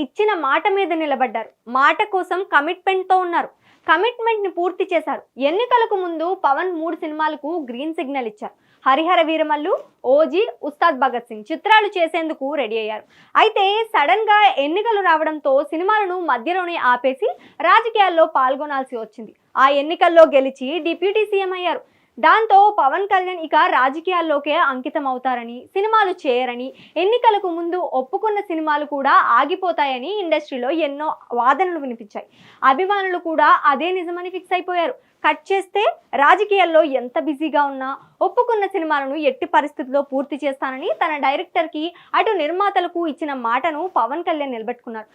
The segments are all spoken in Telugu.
ఇచ్చిన మాట మీద నిలబడ్డారు. మాట కోసం కమిట్మెంట్తో ఉన్నారు. కమిట్మెంట్ని పూర్తి చేశారు. ఎన్నికలకు ముందు పవన్ 3 సినిమాలకు గ్రీన్ సిగ్నల్ ఇచ్చారు. హరిహర వీరమల్లు, ఓజీ, ఉస్తాద్ భగత్ సింగ్ చిత్రాలు చేసేందుకు రెడీ అయ్యారు. అయితే సడన్ గా ఎన్నికలు రావడంతో సినిమాలను మధ్యలోనే ఆపేసి రాజకీయాల్లో పాల్గొనాల్సి వచ్చింది. ఆ ఎన్నికల్లో గెలిచి డిప్యూటీ సీఎం అయ్యారు. దాంతో పవన్ కళ్యాణ్ ఇక రాజకీయాల్లోకే అంకితం అవుతారని, సినిమాలు చేయరని, ఎన్నికలకు ముందు ఒప్పుకున్న సినిమాలు కూడా ఆగిపోతాయని ఇండస్ట్రీలో ఎన్నో వాదనలు వినిపించాయి. అభిమానులు కూడా అదే నిజమని ఫిక్స్ అయిపోయారు. కట్ చేస్తే రాజకీయాల్లో ఎంత బిజీగా ఉన్నా ఒప్పుకున్న సినిమాలను ఎట్టి పరిస్థితుల్లో పూర్తి చేస్తానని తన డైరెక్టర్కి, అటు నిర్మాతలకు ఇచ్చిన మాటను పవన్ కళ్యాణ్ నిలబెట్టుకున్నారు.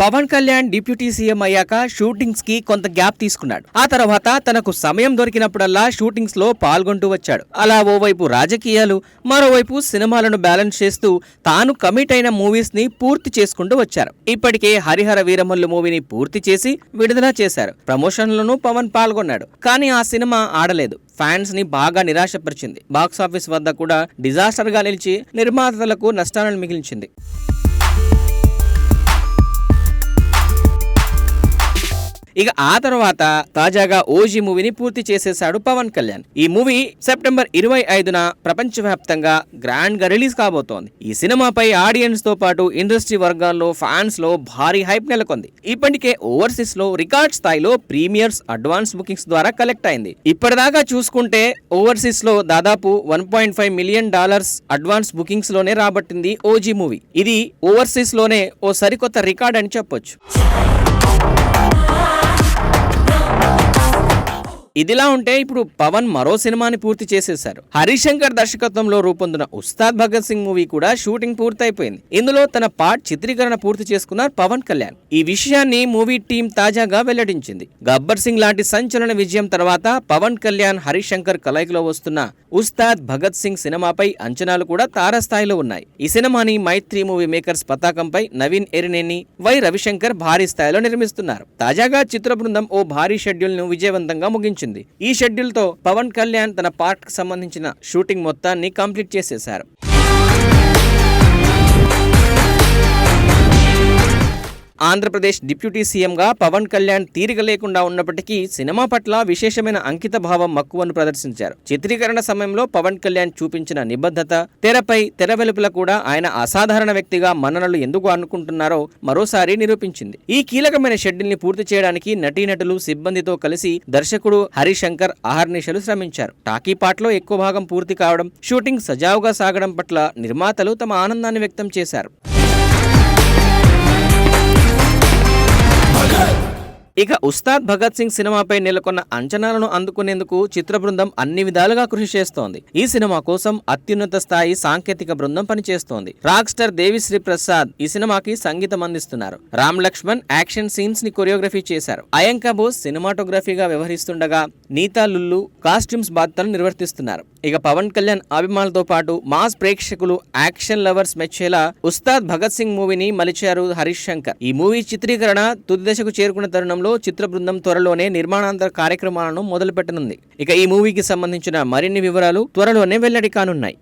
పవన్ కళ్యాణ్ డిప్యూటీ సీఎం అయ్యాక షూటింగ్స్ కి కొంత గ్యాప్ తీసుకున్నాడు. ఆ తర్వాత తనకు సమయం దొరికినప్పుడల్లా షూటింగ్స్ లో పాల్గొంటూ వచ్చాడు. అలా ఓవైపు రాజకీయాలు, మరోవైపు సినిమాలను బ్యాలెన్స్ చేస్తూ తాను కమిట్ అయిన మూవీస్ ని పూర్తి చేసుకుంటూ వచ్చారు. ఇప్పటికే హరిహర వీరమల్లు మూవీని పూర్తి చేసి విడుదల చేశారు. ప్రమోషన్లను పవన్ పాల్గొన్నాడు. కానీ ఆ సినిమా ఆడలేదు. ఫ్యాన్స్ ని బాగా నిరాశపరిచింది. బాక్సాఫీస్ వద్ద కూడా డిజాస్టర్ గా నిలిచి నిర్మాతలకు నష్టాలను మిగిల్చింది. ఇక ఆ తర్వాత తాజాగా ఓజీ మూవీని పూర్తి చేసేశాడు పవన్ కళ్యాణ్. ఈ మూవీ సెప్టెంబర్ 25న ప్రపంచవ్యాప్తంగా గ్రాండ్ గా రిలీజ్ కాబోతోంది. ఈ సినిమాపై ఆడియన్స్ తో పాటు ఇండస్ట్రీ వర్గాల్లో, ఫ్యాన్స్ లో భారీ హైప్ నెలకొంది. ఇప్పటికే ఓవర్సీస్ లో రికార్డ్ స్థాయిలో ప్రీమియర్స్, అడ్వాన్స్ బుకింగ్స్ ద్వారా కలెక్ట్ అయింది. ఇప్పటిదాకా చూసుకుంటే ఓవర్సీస్ లో దాదాపు $1.5 మిలియన్ అడ్వాన్స్ బుకింగ్స్ లోనే రాబట్టింది ఓజీ మూవీ. ఇది ఓవర్సీస్ లోనే ఓ సరికొత్త రికార్డ్ అని చెప్పొచ్చు. ఇదిలా ఉంటే ఇప్పుడు పవన్ మరో సినిమాని పూర్తి చేసేశారు. హరిశంకర్ దర్శకత్వంలో రూపొందిన ఉస్తాద్ భగత్ సింగ్ మూవీ కూడా షూటింగ్ పూర్తయిపోయింది. ఇందులో తన పార్ట్ చిత్రీకరణ పూర్తి చేసుకున్నారు పవన్ కళ్యాణ్. ఈ విషయాన్ని మూవీ టీం తాజాగా వెల్లడించింది. గబ్బర్ సింగ్ లాంటి సంచలన విజయం తర్వాత పవన్ కళ్యాణ్, హరిశంకర్ కలయికలో వస్తున్న ఉస్తాద్ భగత్ సింగ్ సినిమాపై అంచనాలు కూడా తారస్థాయిలో ఉన్నాయి. ఈ సినిమాని మైత్రి మూవీ మేకర్స్ పతాకంపై నవీన్ ఎరినేని, వై రవిశంకర్ భారీ స్థాయిలో నిర్మిస్తున్నారు. తాజాగా చిత్ర బృందం ఓ భారీ షెడ్యూల్ ను విజయవంతంగా ముగించింది. ఈ షెడ్యూల్ తో పవన్ కళ్యాణ్ తన పార్ట్ కి సంబంధించిన షూటింగ్ మొత్తాన్ని కంప్లీట్ చేసేశారు. ఆంధ్రప్రదేశ్ డిప్యూటీ సీఎంగా పవన్ కళ్యాణ్ తీరిక లేకుండా ఉన్నప్పటికీ సినిమా పట్ల విశేషమైన అంకిత భావం, మక్కువను ప్రదర్శించారు. చిత్రీకరణ సమయంలో పవన్ కళ్యాణ్ చూపించిన నిబద్ధత, తెరపై తెర వెలుపల కూడా ఆయన అసాధారణ వ్యక్తిగా మన్ననలు ఎందుకు అనుకుంటున్నారో మరోసారి నిరూపించింది. ఈ కీలకమైన షెడ్యూల్ ని పూర్తి చేయడానికి నటీనటులు, సిబ్బందితో కలిసి దర్శకుడు హరిశంకర్ అహర్నిశలు శ్రమించారు. టాకీ పాటలో ఎక్కువ భాగం పూర్తి కావడం, షూటింగ్ సజావుగా సాగడం పట్ల నిర్మాతలు తమ ఆనందాన్ని వ్యక్తం చేశారు. ఇక ఉస్తాద్ భగత్ సింగ్ సినిమాపై నెలకొన్న అంచనాలను అందుకునేందుకు చిత్ర బృందం అన్ని విధాలుగా కృషి చేస్తోంది. ఈ సినిమా కోసం అత్యున్నత స్థాయి సాంకేతిక బృందం పనిచేస్తోంది. రాక్ స్టార్ దేవిశ్రీ ప్రసాద్ ఈ సినిమాకి సంగీతం అందిస్తున్నారు. రామ్ లక్ష్మణ్ యాక్షన్ సీన్స్ ని కొరియోగ్రఫీ చేశారు. అయంకా బోస్ సినిమాటోగ్రఫీగా వ్యవహరిస్తుండగా నీతా లుల్లు కాస్ట్యూమ్స్ బాధ్యతలు నిర్వర్తిస్తున్నారు. ఇక పవన్ కళ్యాణ్ అభిమానులతో పాటు మాస్ ప్రేక్షకులు, యాక్షన్ లవర్స్ మెచ్చేలా ఉస్తాద్ భగత్ సింగ్ మూవీని మలిచారు హరీష్ శంకర్. ఈ మూవీ చిత్రీకరణ తుది దశకు చేరుకున్న తరుణంలో చిత్ర బృందం త్వరలోనే నిర్మాణాంతర కార్యక్రమాలను మొదలుపెట్టనుంది. ఇక ఈ మూవీకి సంబంధించిన మరిన్ని వివరాలు త్వరలోనే వెల్లడి కానున్నాయి.